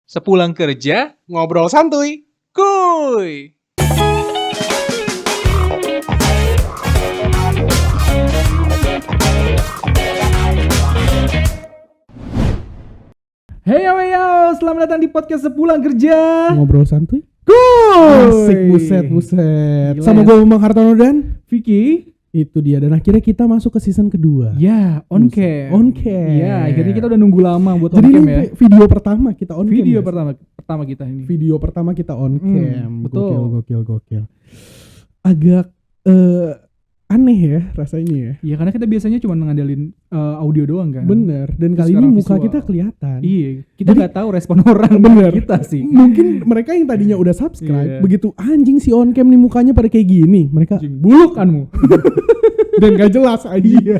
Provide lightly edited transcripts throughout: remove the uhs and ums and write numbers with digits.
Sepulang kerja, Ngobrol santuy. kuy! Heyo, selamat datang di podcast Sepulang Kerja. Ngobrol santuy. Kuy. Asik, buset. Gila Sama ya. gue Bang Hartono dan Vicky. itu dia. Dan akhirnya kita masuk ke season kedua. Ya, on Buset. cam. On cam. Ya, akhirnya kita udah nunggu lama buat Jadi on cam ini ya. video pertama kita on cam. Video guys. pertama kita ini. Video pertama kita on cam. betul. Gokil. Agak aneh ya rasanya ya. Iya, karena kita biasanya cuma ngandelin audio doang kan. Bener. Dan Terus kali ini sekarang muka visual. kita kelihatan. Iya, kita Jadi- nggak tahu respon orang Bener. kita sih. Mungkin mereka yang tadinya udah subscribe, Iya. begitu anjing si on cam nih mukanya pada kayak gini, mereka Anjing, bulukanmu. dan gak jelas aja.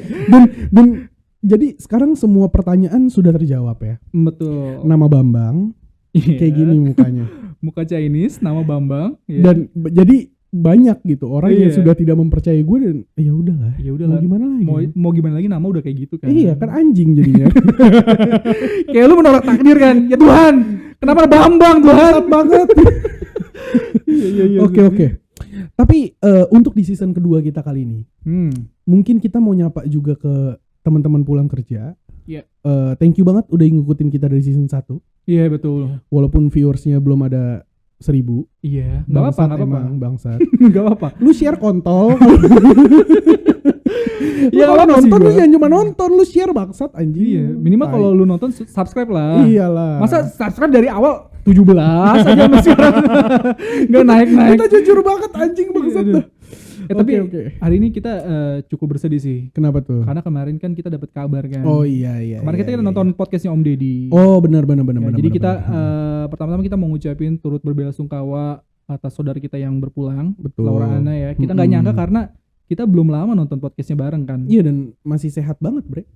Dan jadi sekarang semua pertanyaan sudah terjawab ya. Betul. Nama Bambang Iya. kayak gini mukanya. Muka Chinese, nama Bambang. Iya. Dan jadi banyak gitu orang yang Iya. sudah tidak mempercayai gue dan ya udahlah. ya Mau udahlah. gimana lagi? Mau gimana lagi, nama udah kayak gitu kan. Iya kan anjing jadinya. Kayak lu menolak takdir kan. Ya Tuhan, kenapa ada Bambang Tuhan? Berat banget. Iya. Oke. Tapi untuk di season kedua kita kali ini, mungkin kita mau nyapa juga ke teman-teman pulang kerja. Iya. Thank you banget udah ngikutin kita dari season 1. Iya betul. Walaupun viewersnya belum ada 1.000. Iya. Gak apa-apa. Bangsat. Gak apa-apa. Lu share kontol. Ya, Lu kalau apa sih nonton lu gua? jangan cuma nonton, lu share bangsat anjing. Iya. Minimal Tai. kalau lu nonton subscribe lah. Iyalah. Masa subscribe dari awal 17 aja sama sekarang. Gak naik-naik. kita jujur banget anjing bangsat Iya, dah. Tapi Oke. hari ini kita cukup bersedih sih. Kenapa tuh? Karena kemarin kan kita dapat kabar kan. Oh iya. Kemarin kita iya. nonton podcastnya Om Deddy. Oh benar. Ya, jadi kita benar. pertama-tama kita mau ngucapin turut berbelasungkawa atas saudara kita yang berpulang, Betul. Laura Ana ya. Kita nggak nyangka karena kita belum lama nonton podcastnya bareng kan. Iya dan masih sehat banget, Bre.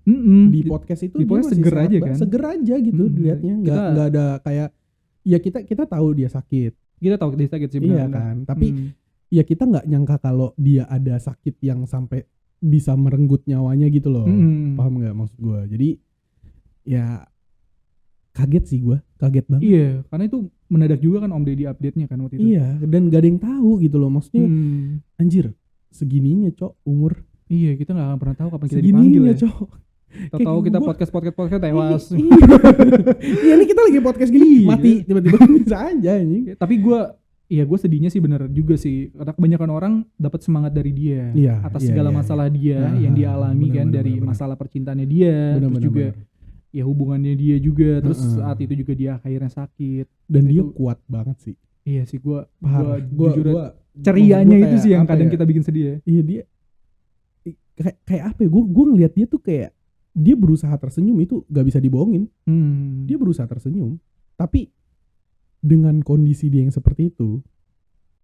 Di podcast itu di dia podcast masih seger sehat aja banget. kan? Seger aja gitu dilihatnya. Nggak ada kayak ya kita tahu dia sakit. Kita tahu dia sakit sih Iya benar. kan. Tapi ya kita nggak nyangka kalau dia ada sakit yang sampai bisa merenggut nyawanya gitu loh. Paham nggak maksud gue? Jadi ya kaget sih gue, kaget banget. Iya, karena itu mendadak juga kan Om Deddy update-nya kan waktu itu. Iya, dan gak ada yang tahu gitu loh. Maksudnya anjir, segininya cok umur. Iya, kita nggak akan pernah tahu kapan kita dipanggil Segininya ya. cok. Tahu kita gua- podcast tewas. Iya ini kita lagi podcast gini Iya. mati tiba-tiba bisa aja anjing. Tapi gue sedihnya sih bener juga sih, karena kebanyakan orang dapat semangat dari dia Iya, atas iya, segala iya, masalah dia yang dia alami kan, dari masalah percintaannya dia, terus juga ya hubungannya dia juga, terus saat itu juga dia akhirnya sakit. Dan dia Itu- kuat banget sih. Iya sih, gue Gua cerianya maksud itu gua sih yang kayak kadang apa ya? kita bikin sedih ya. Iya dia kayak apa ya? Gue ngeliat dia tuh kayak dia berusaha tersenyum itu gak bisa dibohongin. Dia berusaha tersenyum, tapi dengan kondisi dia yang seperti itu,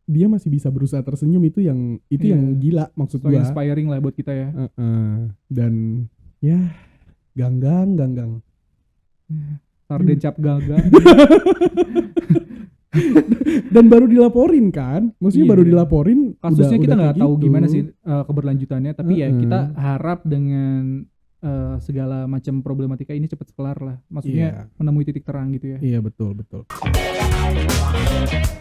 dia masih bisa berusaha tersenyum itu yang Iya. gila maksud So gua. inspiring lah buat kita ya. Dan ya ganggang. Sarden cap gaga. Dan baru dilaporin kan? Maksudnya Iya. baru dilaporin. Kasusnya kita udah nggak kayak tahu gitu. gimana sih keberlanjutannya, tapi ya Heeh. kita harap dengan segala macam problematika ini cepat kelar lah. Maksudnya menemui titik terang gitu ya. Iya betul.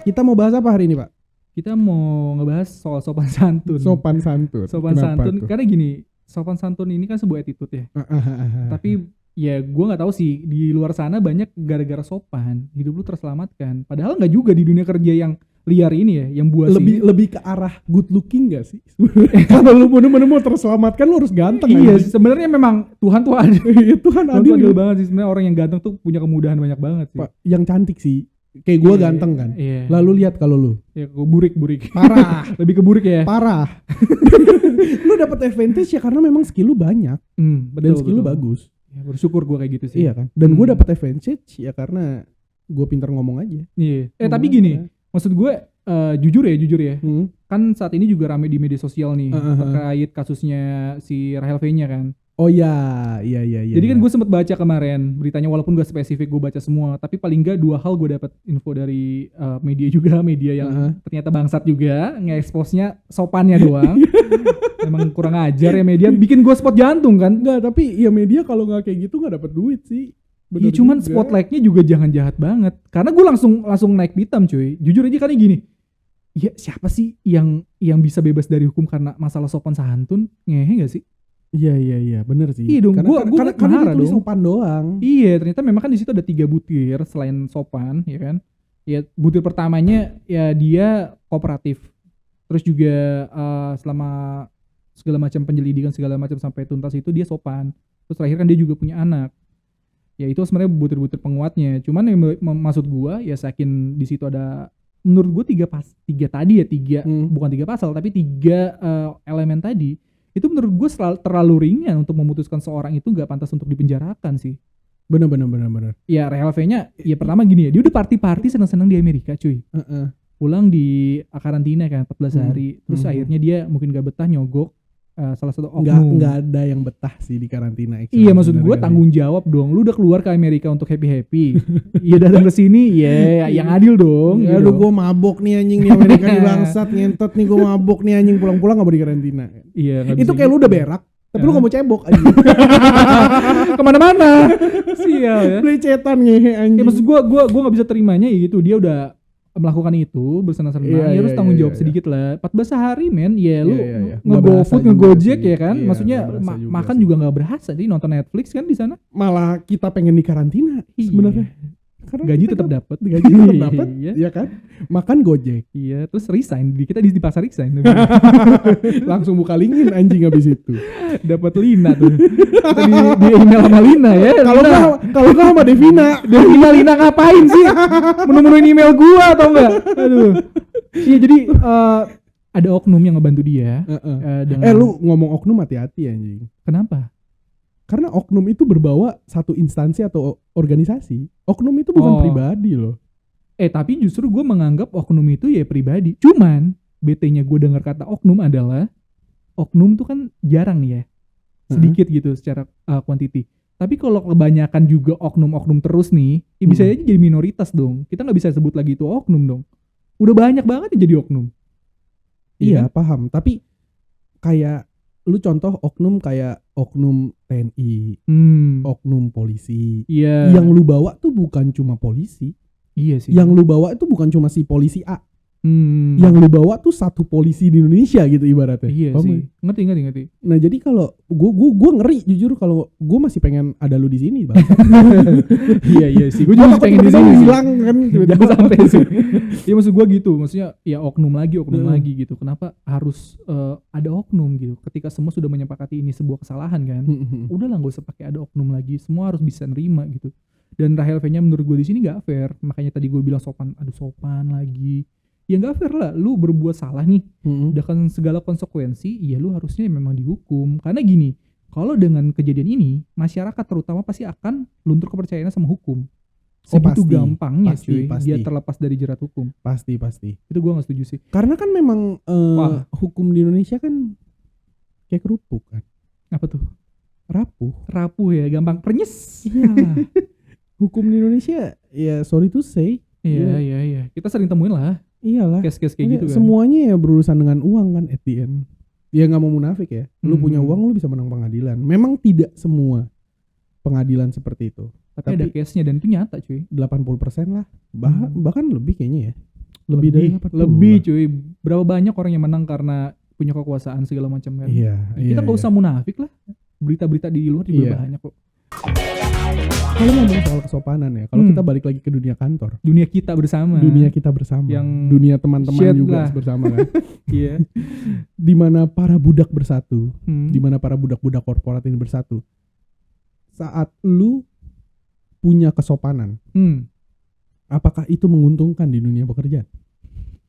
Kita mau bahas apa hari ini Pak? Kita mau ngebahas soal sopan santun. Sopan santun. Sopan Kenapa santun tuh? karena gini, sopan santun ini kan sebuah attitude ya. Tapi ya gue nggak tahu sih, di luar sana banyak gara-gara sopan hidup lu terselamatkan. Padahal nggak juga di dunia kerja yang liar ini ya, yang buas ini. lebih ke arah good looking gak sih? Kalau lu bener-bener mau terselamatkan lu harus ganteng. Iya, anjing. sebenarnya memang Tuhan tuh adil. Tuhan Tuhan tuh adil. adil banget sih, sebenarnya orang yang ganteng tuh punya kemudahan banyak banget sih. Pak, yang cantik sih. Kayak gua Iya, ganteng kan. Iya. Lalu lihat kalau lu Ya burik. parah, Lebih ke burik ya. parah. Lu dapat advantage ya karena memang skill lu banyak dan skill lu bagus. Ya, bersyukur gue kayak gitu sih. Iya kan? Dan gua dapat advantage ya karena gua pintar ngomong aja. Iya. Tapi gini, maksud gue jujur ya. Hmm. Kan saat ini juga rame di media sosial nih terkait kasusnya si Rahel V-nya kan. Oh iya. Jadi kan gue sempet baca kemarin beritanya, walaupun gak spesifik gue baca semua, tapi paling gak 2 hal gue dapat info dari media juga, media yang ternyata bangsat juga, nge-expose-nya sopannya doang. Emang kurang ajar ya media, bikin gue spot jantung kan. Enggak, tapi ya media kalau nggak kayak gitu nggak dapat duit sih. Iya cuman spotlightnya juga jangan jahat banget. Karena gue langsung naik pitam cuy. Jujur aja karena gini. Ya siapa sih yang bisa bebas dari hukum karena masalah sopan santun? Ngehe gak sih? Iya bener sih. Iya dong. Karena ditulis sopan doang. Iya ternyata memang kan di situ ada 3 butir selain sopan, ya kan? Ya butir pertamanya ya dia kooperatif. Terus juga selama segala macam penyelidikan segala macam sampai tuntas itu dia sopan. Terus terakhir kan dia juga punya anak. Ya itu sebenarnya butir-butir penguatnya. Cuman yang maksud gua ya saking di situ ada menurut gua 3 bukan 3 pasal tapi 3 elemen tadi. Itu menurut gue terlalu ringan untuk memutuskan seorang itu gak pantas untuk dipenjarakan sih. Bener. Ya RLV-nya ya pertama gini ya, dia udah party seneng-seneng di Amerika cuy. Pulang di karantina kan 14 hari. Terus akhirnya dia mungkin gak betah nyogok salah satu oknum. Nggak ada yang betah sih di karantina. Iya maksud gue tanggung jawab dong. Lu udah keluar ke Amerika untuk happy. Iya datang ke sini ya yang adil dong. Ya aduh gue mabok nih anjing di Amerika nih bangsat ngentot nih gue mabok nih anjing pulang-pulang nggak mau di karantina. Iya. Itu kayak lu udah berak tapi lu nggak mau cebok anjing. Kemana-mana. Sial ya. Beli cetan ngehe anjing. Ya maksud gue nggak bisa terimanya ya gitu. Dia udah melakukan itu bersenang-senang ya harus tanggung jawab sedikit lah. 14 hari men ya lu nge-GoFood nge-Gojek ya kan maksudnya makan juga nggak berasa sih nonton Netflix kan di sana malah kita pengen di karantina sebenarnya karena gaji tetap dapat ya kan makan Gojek terus resign kita dipaksa resign langsung buka LinkedIn anjing habis itu dapat Lina tuh di email sama Lina ya kalau nggak sama Devina Lina ngapain sih menemuin email gua atau enggak aduh iya jadi ada oknum yang ngebantu dia lu ngomong oknum hati-hati anjing kenapa? Karena oknum itu berbawa satu instansi atau organisasi. Oknum itu bukan pribadi loh. Tapi justru gue menganggap oknum itu ya pribadi. Cuman BT-nya gue dengar kata oknum adalah oknum tuh kan jarang nih ya. Sedikit gitu secara kuantiti. Tapi kalau kebanyakan juga oknum-oknum terus nih, ya bisa aja jadi minoritas dong. Kita nggak bisa sebut lagi itu oknum dong. Udah banyak banget yang jadi oknum. Iya kan? Paham. Tapi kayak lu contoh oknum kayak oknum TNI, oknum polisi. Yang lu bawa tuh bukan cuma polisi. Iya sih. Yang lu bawa itu bukan cuma si polisi A. Yang lu bawa tuh satu polisi di Indonesia gitu ibaratnya. Iya sih. Ngerti. Nah jadi kalau gue ngeri jujur kalau gue masih pengen ada lu di sini bang. Iya sih. Gue juga pengen di sini. Hilang kan. Jangan sampai sih. Ya maksud gue gitu. Maksudnya ya oknum lagi gitu. Kenapa harus ada oknum gitu? Ketika semua sudah menyepakati ini sebuah kesalahan kan. Udahlah gak usah pakai ada oknum lagi. Semua harus bisa nerima gitu. Dan Rahel V-nya menurut gue di sini gak fair. Makanya tadi gue bilang sopan lagi. Ya gak fair lah, lu berbuat salah nih dengan segala konsekuensi, ya lu harusnya memang dihukum. Karena gini, kalau dengan kejadian ini masyarakat terutama pasti akan luntur kepercayaannya sama hukum. Segitu gampangnya cuy, dia terlepas dari jerat hukum. Pasti itu gue gak setuju sih. Karena kan memang hukum di Indonesia kan kayak kerupuk kan. Apa tuh? Rapuh ya, gampang pernyes. Iya. Hukum di Indonesia ya sorry to say. Iya. Kita sering temuin lah. Iyalah. Kes-kes kayak gitu kan. Semuanya ya berurusan dengan uang kan at the end. Ya gak mau munafik ya. Lu punya uang lu bisa menang pengadilan. Memang tidak semua pengadilan seperti itu. Tapi ada case-nya dan itu nyata cuy. 80% lah. Bahkan lebih kayaknya ya. Lebih dari 80. Lebih cuy. Berapa banyak orang yang menang karena punya kekuasaan segala macam kan. Iya. Kita gak usah munafik lah. Berita-berita di luar juga banyak kok. Kalau ngomong soal kesopanan ya, kalau kita balik lagi ke dunia kantor, dunia kita bersama, yang dunia teman-teman juga bersama kan, iya, dimana para budak bersatu, dimana para budak-budak korporat ini bersatu, saat lu punya kesopanan, apakah itu menguntungkan di dunia pekerjaan?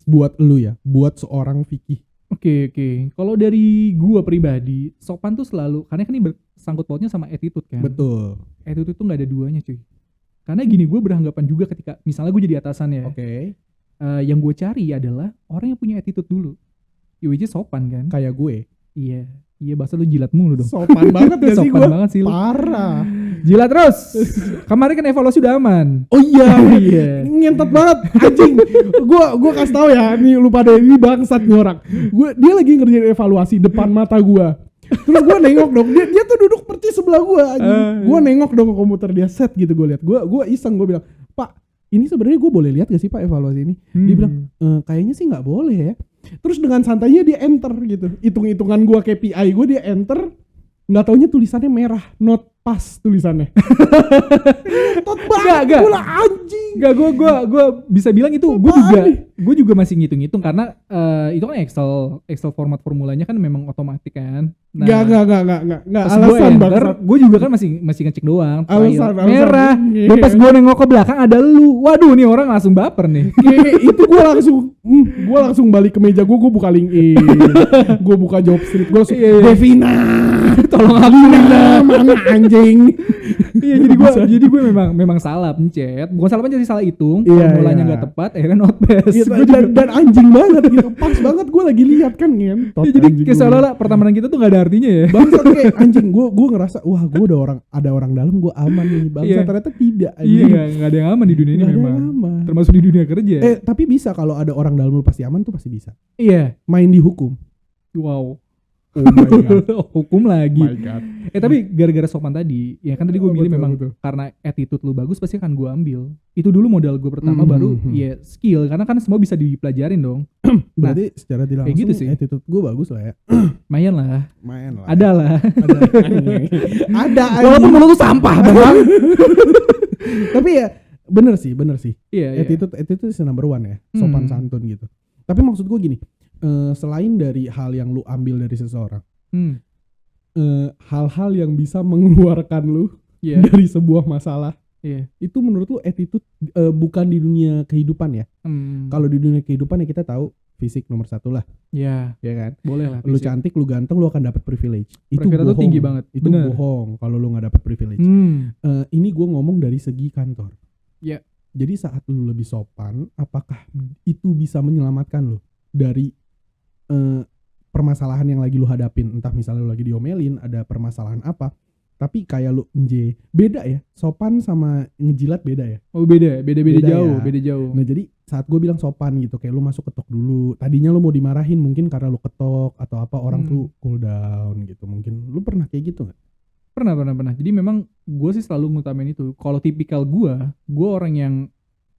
Buat lu ya, buat seorang Vicky. Oke. Kalau dari gua pribadi, sopan tuh selalu, karena kan ini bersangkut pautnya sama attitude kan. Betul. Attitude tuh nggak ada duanya cuy. Karena gini, gue beranggapan juga ketika misalnya gue jadi atasan ya. Oke. Yang gue cari adalah orang yang punya attitude dulu. Which is sopan kan. Kayak gue. Iya bahasa lu jilat mulu dong. Sopan banget gak sih gue? Sopan banget sih lu. Parah. Jilat terus. Kemarin kan evaluasi udah aman. Oh iya. Ngentot banget anjing. Gue kasih tahu ya, nih lu pada ini bangsat nih orang. Dia lagi ngerjain evaluasi depan mata gue. Terus gue nengok dong, dia tuh duduk persis sebelah gue. Gue nengok dong ke komputer dia, set gitu gue lihat. Gue iseng, gue bilang, Pak, ini sebenarnya gue boleh lihat gak sih Pak evaluasi ini? Dia bilang, kayaknya sih nggak boleh ya. Terus dengan santainya dia enter gitu, hitung-hitungan gue KPI gue dia enter, nggak taunya tulisannya merah, not pass tulisannya. Tot banget, gue lah anjing. Gak, gue bisa bilang itu gue juga masih ngitung-ngitung karena itu kan Excel format formulanya kan memang otomatis kan. Nah, Gak alasan banget. Gue juga kan masih ngecek doang. Alasan merah. Dan pas gue nengok ke belakang ada lu. Waduh, nih orang langsung baper nih. Itu gue langsung balik ke meja gue buka LinkedIn, gue buka job street, gue langsung Devina, tolong Devina, mana anjing. Iya, jadi gue memang salah pencet, bukan salah pencet sih, salah hitung, formulanya nggak tepat, akhirnya not pass. Dan anjing banget gitu, pas banget gue lagi lihat kan ngentot. Ya, jadi kayak seolah-olah pertemanan kita tuh nggak ada artinya ya. Bangsat kayak anjing, gue ngerasa wah gue ada orang dalam, gue aman nih. Bangsat ternyata tidak. Iya, nggak ada yang aman di dunia ini memang. Termasuk di dunia kerja. Tapi bisa kalau ada orang dalam lu pasti aman tuh pasti bisa. Iya. Main di hukum. Wow. Oh my God. Hukum lagi. My God. Tapi gara-gara sopan tadi, ya kan tadi gue milih memang betul. Karena attitude lu bagus pasti akan gue ambil. Itu dulu modal gue pertama, baru ya skill, karena kan semua bisa dipelajarin dong. Berarti secara tidak langsung gitu sih. Attitude gue bagus lah ya. Mayan lah. Ada lah. Ada. Walaupun mulut tuh sampah bang. Tapi ya bener sih. Iya, attitude is number one ya, sopan santun gitu. Tapi maksud gue gini, selain dari hal yang lu ambil dari seseorang, hal-hal yang bisa mengeluarkan lu dari sebuah masalah, itu menurut lu attitude bukan di dunia kehidupan ya? Kalau di dunia kehidupan ya kita tahu fisik nomor satu lah, ya kan? Boleh lah. Lu cantik, lu ganteng, lu akan dapat privilege. Itu bohong. Tinggi banget. Itu bohong kalau lu nggak dapat privilege. Ini gue ngomong dari segi kantor. Ya. Jadi saat lu lebih sopan, apakah itu bisa menyelamatkan lu dari permasalahan yang lagi lu hadapin? Entah misalnya lu lagi diomelin, ada permasalahan apa, tapi kayak lu beda ya, sopan sama ngejilat beda ya? Oh beda jauh. Nah jadi saat gue bilang sopan gitu, kayak lu masuk ketok dulu, tadinya lu mau dimarahin mungkin karena lu ketok atau apa, orang tuh cool down gitu. Mungkin lu pernah kayak gitu gak? Pernah. Jadi memang gue sih selalu ngutamain itu. Kalau tipikal gue orang yang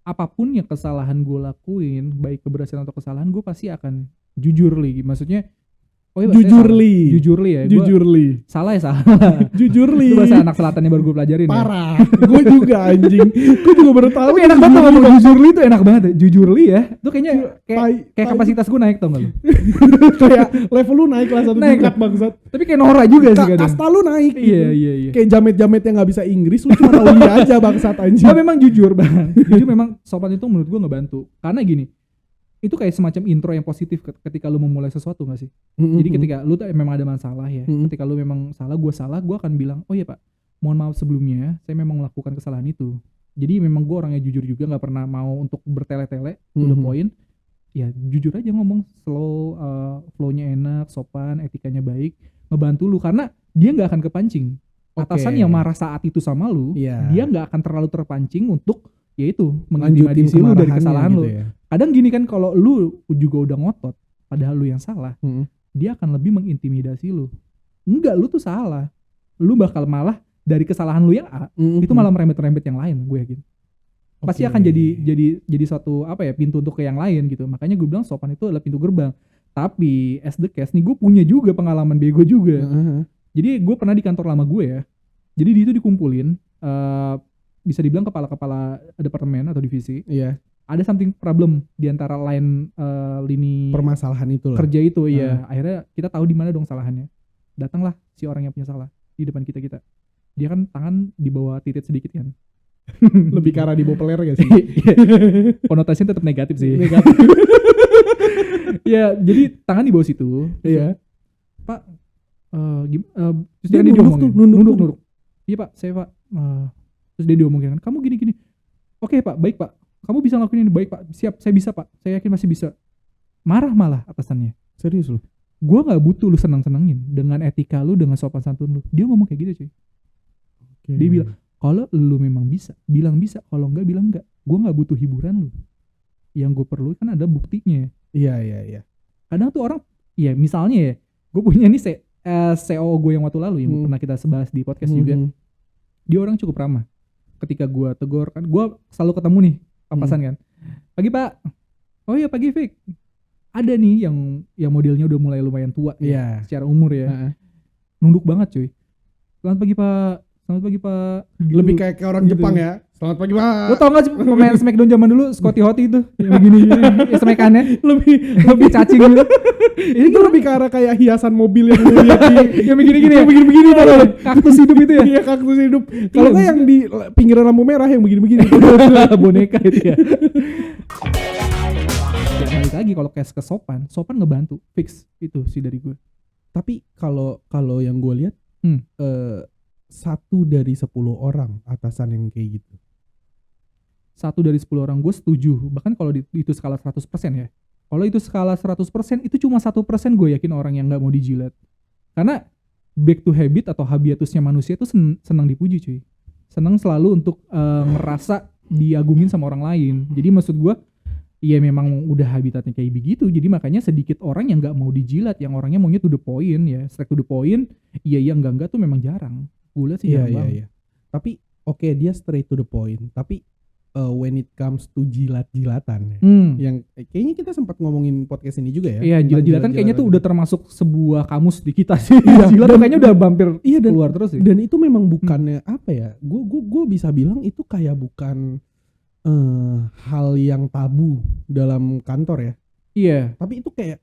apapun yang kesalahan gue lakuin, baik keberhasilan atau kesalahan, gue pasti akan jujur li. Maksudnya jujur li. Salah ya salah. Jujur li. Itu bahasa anak selatannya baru gue pelajarin. Parah. Gue juga anjing. Gue juga baru tahu. Tapi enak banget ngomong jujur li itu enak banget. Jujur li ya. Itu kayaknya kayak kapasitas gue naik, tau gak lu? Kayak level lu naik lah satu tingkat bangsat. Tapi kayak Nora juga sih kadang. Kasta lu naik. Iya. Kayak jamet-jamet yang gak bisa Inggris, lu cuma tahu dia aja bangsat anjing. Oh memang jujur bang. Jujur memang sopan itu menurut gue ngebantu. Karena gini, itu kayak semacam intro yang positif ketika lu memulai sesuatu gak sih? Jadi ketika lu tuh memang ada masalah ya, ketika lu memang salah, gue akan bilang, oh iya pak, mohon maaf sebelumnya, saya memang melakukan kesalahan itu. Jadi memang gue orangnya jujur juga, gak pernah mau untuk bertele-tele, to the point. Ya jujur aja ngomong, flow-nya enak, sopan, etikanya baik, ngebantu lu, karena dia gak akan kepancing. Atasan yang marah saat itu sama lu, dia gak akan terlalu terpancing untuk yaitu mengintimidasi lu dari kesalahan gitu lu. Ya. Kadang gini kan, kalau lu juga udah ngotot padahal lu yang salah, dia akan lebih mengintimidasi lu. Enggak, lu tuh salah. Lu bakal malah dari kesalahan lu yang A, itu malah merembet-rembet yang lain, gue yakin. Pasti akan jadi suatu apa ya, pintu untuk ke yang lain gitu. Makanya gue bilang sopan itu adalah pintu gerbang. Tapi as the case nih, gue punya juga pengalaman bego juga. Jadi gue pernah di kantor lama gue ya. Jadi di itu dikumpulin bisa dibilang kepala-kepala departemen atau divisi. Iya. Ada something problem di antara lini permasalahan itu lah. Kerja itu ya. Akhirnya kita tahu di mana dong salahannya. Datanglah si orang yang punya salah di depan kita. Dia kan tangan di bawah titik sedikit kan. Lebih ke arah di bawah peler gak sih? Konotasinya tetap negatif sih. Ya, jadi tangan di bawah situ. Iya. Pak, terus dia nunduk. Iya pak, saya pak. Terus dia diomongin kan, kamu gini. Oke pak, baik pak. Kamu bisa ngelakuin ini, baik pak. Siap, saya bisa pak. Saya yakin masih bisa. Marah malah atasannya. Serius lu? Gue gak butuh lu senang-senangin dengan etika lu, dengan sopan santun lu. Dia ngomong kayak gitu cuy. Okay. Dia bilang, kalau lu memang bisa, bilang bisa. Kalau enggak, bilang enggak. Gue gak butuh hiburan lu. Yang gue perlu kan ada buktinya. Iya. Kadang tuh orang, ya misalnya ya, gue punya nih CEO gue yang waktu lalu yang pernah kita bahas di podcast juga, dia orang cukup ramah. Ketika gue tegur kan, gue selalu ketemu nih papasan kan, pagi Pak, oh iya pagi Fik, ada nih yang modelnya udah mulai lumayan tua ya, secara umur ya, nunduk banget cuy, selamat pagi Pak, selamat pagi Pak, gitu. Lebih kayak orang gitu. Jepang ya, selamat pagi Pak. Lo tau gak sih pemain Smackdown zaman dulu, Scotty Hotty itu yang begini-gini Smackannya lebih cacing gitu. Ini tuh lebih ke arah kayak hiasan mobil yang lihat yang begini-gini ya, begini tuh, kaktus hidup itu ya. Iya, kaktus hidup. Kalau nggak yang di pinggiran lampu merah yang begini-begini. Boneka itu ya. Ya balik lagi kalau kayak sopan ngebantu fix itu sih dari gue. Tapi kalau yang gue lihat 1 dari 10 orang atasan yang kayak gitu. 1 dari 10 orang gue setuju. Bahkan kalau itu skala 100% ya. Kalau itu skala 100% itu cuma 1% gue yakin orang yang gak mau dijilat. Karena back to habit atau habitusnya manusia itu senang dipuji cuy. Senang selalu untuk ngerasa diagungin sama orang lain. Jadi maksud gue, ya memang udah habitatnya kayak begitu. Jadi makanya sedikit orang yang gak mau dijilat. Yang orangnya maunya to the point ya. Straight to the point. Iya enggak tuh memang jarang. Gue lihat sih jarang banget. Iya. Tapi oke, dia straight to the point. Tapi when it comes to jilat-jilatan yang kayaknya kita sempat ngomongin podcast ini juga ya. Iya, jilat-jilatan kayaknya tuh udah termasuk sebuah kamus di kita sih. Jilat tuh kayaknya udah hampir keluar terus sih. Dan itu memang bukannya apa ya? Gue bisa bilang itu kayak bukan hal yang tabu dalam kantor ya. Iya. Tapi itu kayak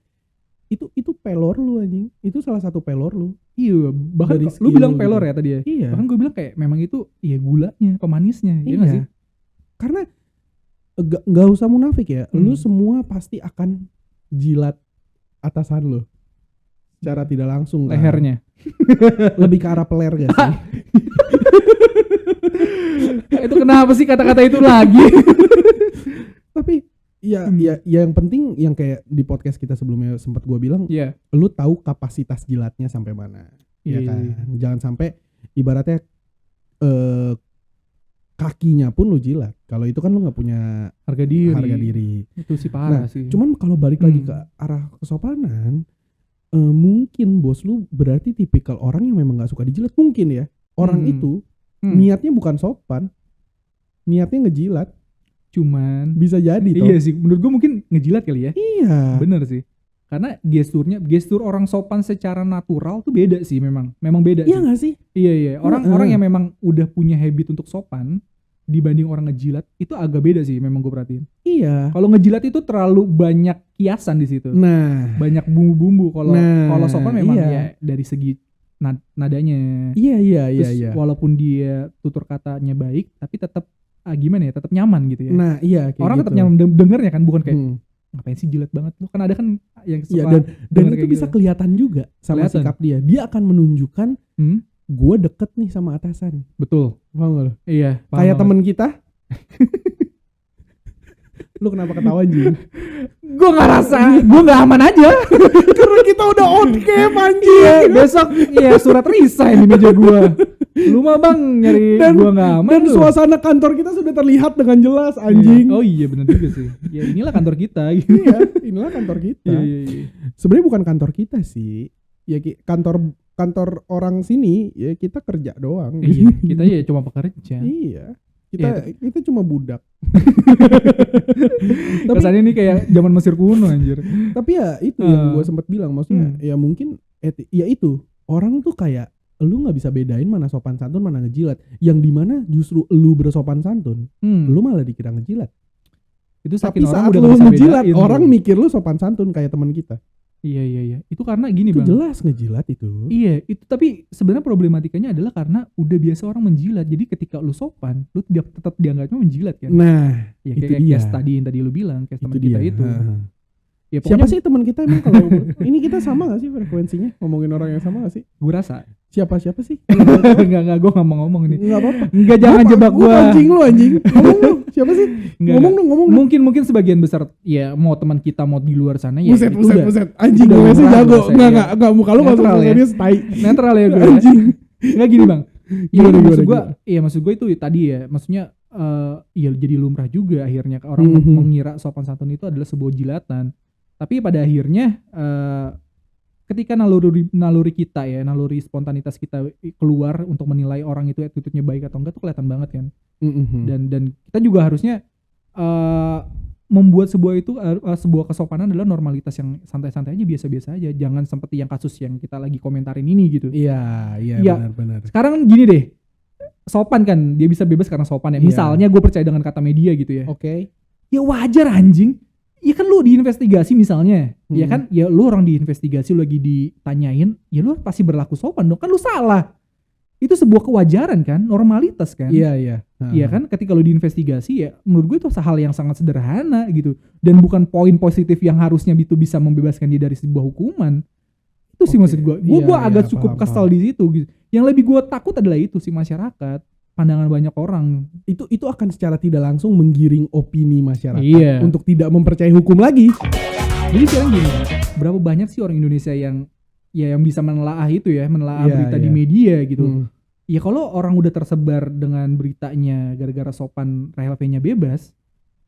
itu pelor lu anjing. Itu salah satu pelor lu. Iya, bahkan lu bilang pelor ya tadi ya. Iya. Bahkan gue bilang kayak memang itu ya gulanya, pemanisnya. Iya gak sih? Karena gak usah munafik ya, lu semua pasti akan jilat atasan lu secara tidak langsung kan? Lehernya. Lebih ke arah peler gak sih? Itu kenapa sih kata-kata itu lagi? Tapi ya yang penting yang kayak di podcast kita sebelumnya sempat gue bilang, lu tahu kapasitas jilatnya sampai mana, ya kan? Jangan sampai ibaratnya kakinya pun lu jilat. Kalau itu kan lu nggak punya harga diri. Itu sih parah sih. Cuman kalau balik lagi ke arah kesopanan, mungkin bos lu berarti tipikal orang yang memang nggak suka dijilat. Mungkin ya orang itu niatnya bukan sopan, niatnya ngejilat. Cuman bisa jadi. Iya sih. Menurut gue mungkin ngejilat kali ya. Iya. Bener sih. Karena gestur orang sopan secara natural tuh beda sih memang beda. Iya nggak sih? Iya. Orang yang memang udah punya habit untuk sopan dibanding orang ngejilat itu agak beda sih memang gue perhatiin. Iya. Kalau ngejilat itu terlalu banyak kiasan di situ. Nah, banyak bumbu-bumbu. Kalau sopan memang ya dari segi nadanya. Iya. Walaupun dia tutur katanya baik, tapi tetap gimana ya? Tetap nyaman gitu ya. Nah, iya. Orang tetap nyaman dengernya kan, bukan kayak ngapain sih jilat banget lu, kan ada kan yang suka dan itu bisa gitu. Kelihatan juga sama sikap dia akan menunjukkan gue deket nih sama atasan. Betul, paham gak lo? Iya, kayak temen kita. Lu kenapa ketawa anjing? Gue ngerasa gue gak aman aja karena kita udah on cam anjing. Besok ya surat resign di meja gue. Lu mah bang nyari gua gak aman. Dan suasana kantor kita sudah terlihat dengan jelas anjing. Oh iya benar juga sih. Ya inilah kantor kita. Iya, inilah kantor kita. Iya. Sebenarnya bukan kantor kita sih. Ya kantor orang sini ya kita kerja doang. Iya, kita ya cuma pekerja. Iya. Kita cuma budak. Kesannya ini kayak zaman Mesir kuno anjir. Tapi ya itu yang gue sempat bilang, maksudnya ya mungkin ya itu orang tuh kayak lu nggak bisa bedain mana sopan santun mana ngejilat. Yang dimana justru lu bersopan santun, lu malah dikira ngejilat. Itu tapi saat lu ngejilat orang mikir lu sopan santun kayak teman kita. Iya. Itu karena gini itu bang. Itu jelas ngejilat itu. Iya, itu tapi sebenarnya problematikanya adalah karena udah biasa orang menjilat. Jadi ketika lu sopan, lu tetap dianggapnya menjilat kan. Nah, ya, itu kayak dia. Case tadi yang tadi lu bilang, case teman kita itu. Ya, siapa sih teman kita emang kalau ini kita sama gak sih frekuensinya? Ngomongin orang yang sama gak sih? Gue rasa. Siapa sih? Enggak, gue gak mau ngomong ini. Enggak apa-apa. Enggak, jangan jebak gue. Anjing lu anjing. Ngomong lu. Siapa sih? Ngomong dong. Mungkin sebagian besar ya mau teman kita mau di luar sana ya. Buset. Anjing gue sih jago. Enggak muka lu enggak usah serius tai. Netral ya gue. Anjing. Enggak gini, Bang. Iya, maksud gue itu tadi ya. Maksudnya ya jadi lumrah juga akhirnya orang mengira sopan santun itu adalah sebuah jilatan. Tapi pada akhirnya ketika naluri kita ya, naluri spontanitas kita keluar untuk menilai orang itu attitude-nya baik atau enggak tuh kelihatan banget kan. Dan kita juga harusnya membuat sebuah kesopanan adalah normalitas yang santai-santai aja, biasa-biasa aja. Jangan seperti yang kasus yang kita lagi komentarin ini gitu. Iya, benar. Sekarang gini deh. Sopan kan, dia bisa bebas karena sopan ya. Misalnya gue percaya dengan kata media gitu ya. Oke. Ya wajar anjing. Ya kan lu diinvestigasi misalnya. Ya kan, ya lu orang diinvestigasi, lu lagi ditanyain, ya lu pasti berlaku sopan dong. Kan lu salah. Itu sebuah kewajaran kan, normalitas kan. Iya. Iya kan, ketika lu diinvestigasi ya menurut gue itu hal yang sangat sederhana gitu. Dan bukan poin positif yang harusnya itu bisa membebaskan dia dari sebuah hukuman. Itu sih maksud gue. Gue agak cukup kesal di situ gitu. Yang lebih gue takut adalah itu si masyarakat, pandangan banyak orang. Itu akan secara tidak langsung menggiring opini masyarakat untuk tidak mempercayai hukum lagi. Jadi sekarang gini, berapa banyak sih orang Indonesia yang bisa menelaah itu ya, menelaah berita di media gitu. Ya kalau orang udah tersebar dengan beritanya gara-gara sopan Rahel V-nya bebas,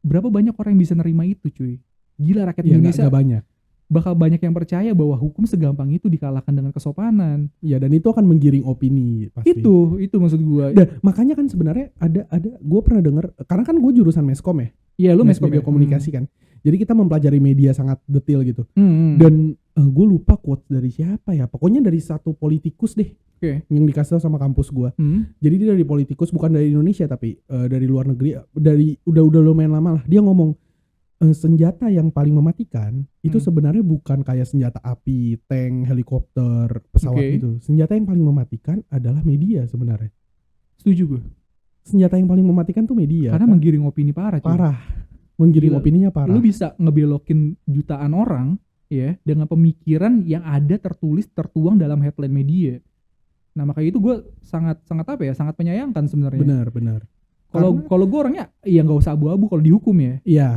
berapa banyak orang yang bisa nerima itu cuy? Gila, rakyat Indonesia gak banyak. Bakal banyak yang percaya bahwa hukum segampang itu dikalahkan dengan kesopanan. Ya, dan itu akan menggiring opini pasti. Itu maksud gue. Dan makanya kan sebenarnya ada gue pernah dengar, karena kan gue jurusan meskom ya. Iya, lu meskom media komunikasi kan. Jadi kita mempelajari media sangat detail gitu. Dan gue lupa quote dari siapa ya. Pokoknya dari satu politikus deh. Yang dikasih sama kampus gue. Jadi dia dari politikus, bukan dari Indonesia tapi dari luar negeri. Udah lumayan lama lah. Dia ngomong senjata yang paling mematikan itu sebenarnya bukan kayak senjata api, tank, helikopter, pesawat gitu. Senjata yang paling mematikan adalah media sebenarnya. Setuju gue. Senjata yang paling mematikan tuh media. Karena menggiring opini parah. Menggiring opininya parah. Lu bisa ngebelokin jutaan orang ya dengan pemikiran yang ada tertuang dalam headline media. Nah makanya itu gue sangat sangat penyayangkan sebenarnya. Benar. Kalau gue orangnya ya nggak usah abu-abu kalau dihukum ya. Iya.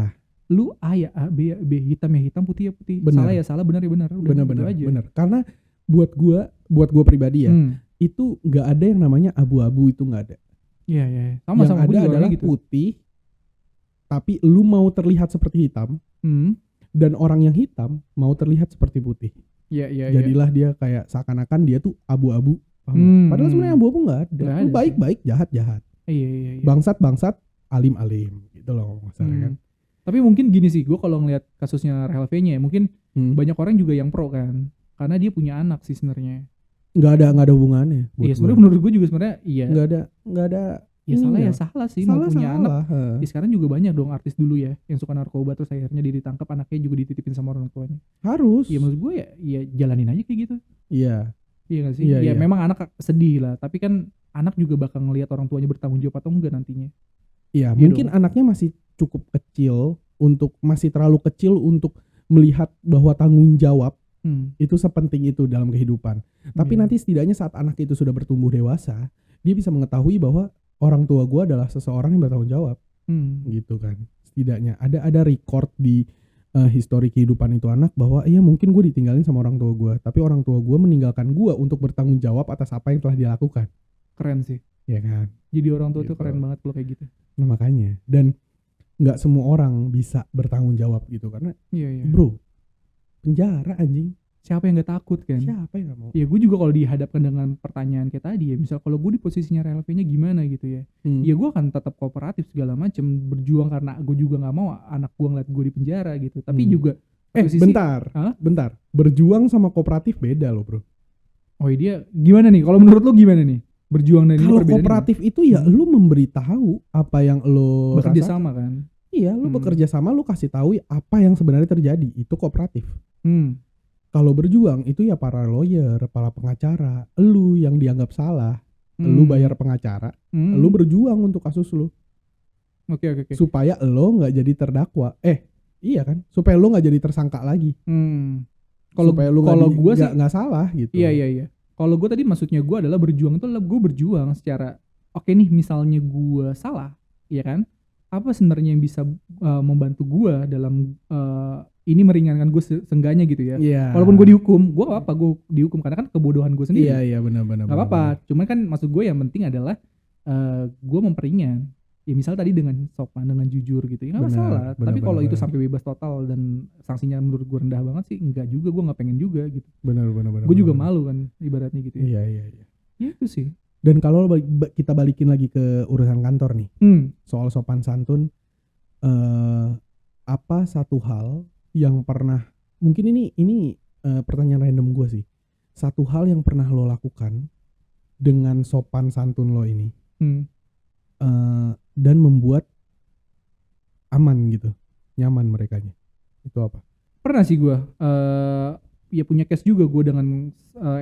Lu A ya A, B ya B, hitam ya hitam, putih ya putih. Bener. Salah ya salah, benar ya benar. Benar. Karena buat gue pribadi ya, itu nggak ada yang namanya abu-abu, itu nggak ada. Iya. Yang ada adalah gitu. Putih. Tapi lu mau terlihat seperti hitam, dan orang yang hitam mau terlihat seperti putih. Iya. Jadilah dia kayak seakan-akan dia tuh abu-abu. Padahal sebenarnya abu-abu nggak ada. Lu baik-baik, jahat-jahat. Iya. Bangsat-bangsat, alim-alim gitu loh maksudnya kan. Tapi mungkin gini sih, gue kalau ngeliat kasusnya Rahel V-nya mungkin banyak orang juga yang pro kan, karena dia punya anak sih sebenarnya. Nggak ada hubungannya. Iya sebenarnya menurut gue juga sebenarnya iya. Nggak ada. Ya salah sih mau punya anak. Ya sekarang juga banyak dong artis dulu ya yang suka narkoba terus akhirnya dia ditangkap, anaknya juga dititipin sama orang tuanya. Harus. Ya menurut gue ya jalanin aja kayak gitu. Iya. Iya nggak sih? Ya memang anak sedih lah, tapi kan anak juga bakal ngelihat orang tuanya bertanggung jawab atau enggak nantinya. Iya, mungkin anaknya masih cukup kecil masih terlalu kecil untuk melihat bahwa tanggung jawab itu sepenting itu dalam kehidupan. Tapi nanti setidaknya saat anak itu sudah bertumbuh dewasa, dia bisa mengetahui bahwa orang tua gue adalah seseorang yang bertanggung jawab, gitu kan. Setidaknya ada record di histori kehidupan itu anak bahwa iya mungkin gue ditinggalin sama orang tua gue, tapi orang tua gue meninggalkan gue untuk bertanggung jawab atas apa yang telah dia lakukan. Keren sih. Ya kan. Jadi orang tua gitu. tuh keren banget kalau kayak gitu. Nah makanya, dan nggak semua orang bisa bertanggung jawab gitu karena, bro, penjara anjing. Siapa yang nggak takut kan? Siapa yang nggak mau? Ya gue juga kalau dihadapkan dengan pertanyaan kayak tadi ya, misal kalau gue di posisinya Rahel V-nya gimana gitu ya, ya gue akan tetap kooperatif segala macam, berjuang karena gue juga nggak mau anak gue ngeliat gue di penjara gitu. Tapi juga bentar, berjuang sama kooperatif beda loh bro. Oh dia gimana nih? Kalau menurut lo gimana nih? Berjuang dan kalau kooperatif itu ya lu memberitahu apa yang lo bekerja sama kan? Iya, lu bekerja sama, lu kasih tahu apa yang sebenarnya terjadi, itu kooperatif. Kalau berjuang itu ya para lawyer, para pengacara, lu yang dianggap salah, lu bayar pengacara, lu berjuang untuk kasus lu. Oke. Supaya lo nggak jadi terdakwa. Iya kan? Supaya lo nggak jadi tersangka lagi. Supaya lu nggak salah gitu. Iya. Kalau gue tadi maksudnya gue adalah berjuang itu adalah gue berjuang secara oke nih misalnya gue salah, ya kan? Apa sebenarnya yang bisa membantu gue dalam ini meringankan gue seenggaknya gitu ya. Walaupun gue dihukum, gue gak apa-apa gue dihukum karena kan kebodohan gue sendiri. Iya benar. Gak apa-apa. Cuman kan maksud gue yang penting adalah gue memperingan. Ya misal tadi dengan sopan, dengan jujur gitu, ya nggak masalah. Tapi kalau itu sampai bebas total dan sanksinya menurut gue rendah banget sih, enggak juga, gue nggak pengen juga gitu. Benar. Gue juga malu kan ibaratnya gitu ya. Iya. Ya itu sih. Dan kalau kita balikin lagi ke urusan kantor nih, soal sopan santun, apa satu hal yang pernah, mungkin ini pertanyaan random gue sih, satu hal yang pernah lo lakukan dengan sopan santun lo ini, dan membuat aman gitu, nyaman merekanya, itu apa? Pernah sih gue, ya punya case juga gue dengan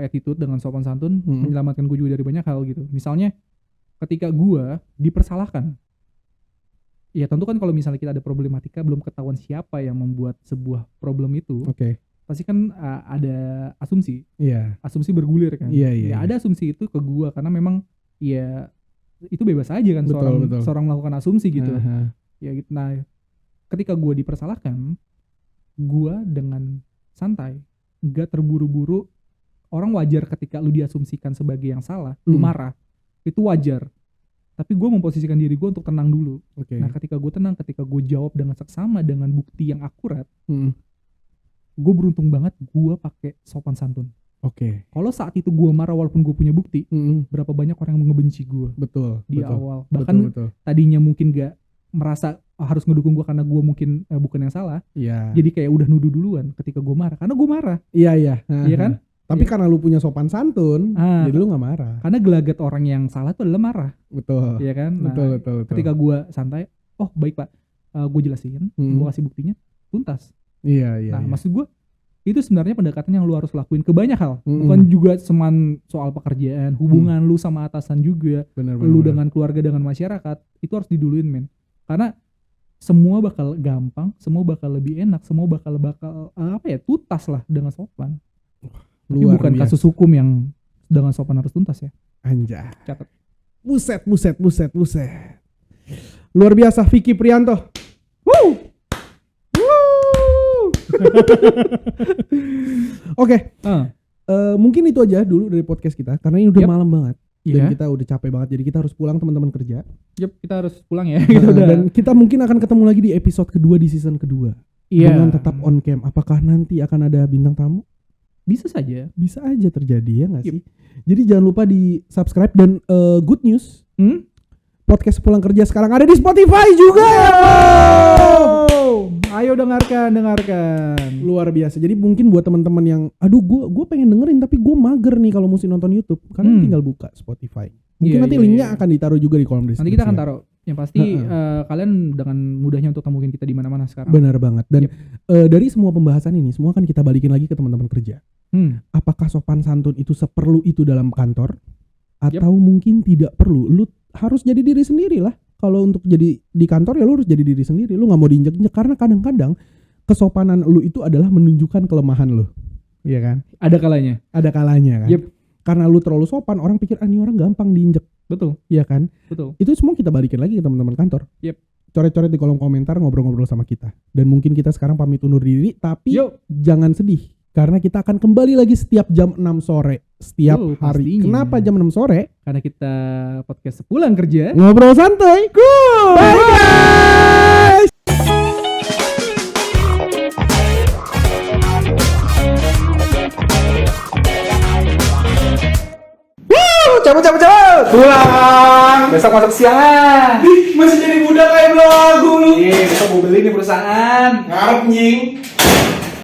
attitude, dengan sopan santun, menyelamatkan gue juga dari banyak hal gitu. Misalnya ketika gue dipersalahkan, ya tentu kan kalau misalnya kita ada problematika, belum ketahuan siapa yang membuat sebuah problem itu, pasti kan ada asumsi, asumsi bergulir kan. Ya ada asumsi itu ke gue karena memang ya itu bebas aja kan, seorang melakukan asumsi gitu. Ya gitu. Nah ketika gue dipersalahkan, gue dengan santai, gak terburu-buru. Orang wajar ketika lu diasumsikan sebagai yang salah, lu marah, itu wajar. Tapi gue memposisikan diri gue untuk tenang dulu. Nah ketika gue tenang, ketika gue jawab dengan seksama, dengan bukti yang akurat, gue beruntung banget gue pakai sopan santun. Kalau saat itu gue marah walaupun gue punya bukti, berapa banyak orang yang ngebenci gue di awal. Bahkan tadinya mungkin gak merasa harus ngedukung gue karena gue mungkin bukan yang salah. Jadi kayak udah nuduh duluan ketika gue marah, karena gue marah. Iya kan? Tapi karena lu punya sopan santun, jadi lu gak marah. Karena gelagat orang yang salah itu adalah marah. Iya kan? Nah, betul. ketika gue santai, oh baik pak, gue jelasin, gue kasih buktinya, tuntas. Nah maksud gue, itu sebenarnya pendekatan yang lu harus lakuin ke banyak hal. Bukan juga cuman soal pekerjaan, hubungan lu sama atasan juga, lu dengan keluarga, dengan masyarakat, itu harus diduluin men. Karena semua bakal gampang, semua bakal lebih enak, semua bakal tuntas lah dengan sopan. Tapi bukan kasus hukum yang dengan sopan harus tuntas ya. Anjay. Catat. Buset. Luar biasa Vicky Prianto. Woo. Oke. Mungkin itu aja dulu dari podcast kita karena ini udah malam banget. Dan kita udah capek banget, jadi kita harus pulang teman-teman kerja. Kita harus pulang ya. Dan kita mungkin akan ketemu lagi di episode kedua di season kedua. Dengan tetap on cam. Apakah nanti akan ada bintang tamu? Bisa aja terjadi ya nggak sih? Jadi jangan lupa di subscribe dan good news, podcast pulang kerja sekarang ada di Spotify juga. Ayo dengarkan. Luar biasa. Jadi mungkin buat teman-teman yang, aduh gue pengen dengerin tapi gue mager nih kalau mesti nonton YouTube, kalian tinggal buka Spotify. Mungkin nanti linknya akan ditaruh juga di kolom deskripsi. Nanti kita akan taruh. Yang pasti kalian dengan mudahnya untuk temuin kita di mana-mana sekarang. Benar banget. Dan dari semua pembahasan ini, semua akan kita balikin lagi ke teman-teman kerja. Apakah sopan santun itu seperlu itu dalam kantor? Atau mungkin tidak perlu? Lu harus jadi diri sendiri lah. Kalau untuk jadi di kantor ya lu harus jadi diri sendiri. Lu gak mau diinjek-injek karena kadang-kadang kesopanan lu itu adalah menunjukkan kelemahan lu. Iya kan? Ada kalanya kan? Karena lu terlalu sopan, orang pikir ini orang gampang diinjek. Betul. Iya kan? Betul. Itu semua kita balikin lagi ke teman-teman kantor. Coret-coret di kolom komentar, ngobrol-ngobrol sama kita. Dan mungkin kita sekarang pamit undur diri, tapi jangan sedih. Karena kita akan kembali lagi setiap jam 6 sore. Setiap hari. Pastinya. Kenapa jam 6 sore? Karena kita podcast sepulang kerja. Ngobrol santai. Cool. Bye guys. Cabut. Pulang. Besok masuk siangan. Masih jadi budak kayak belagu lu. Besok gue beli nih perusahaan. Ngarep nying.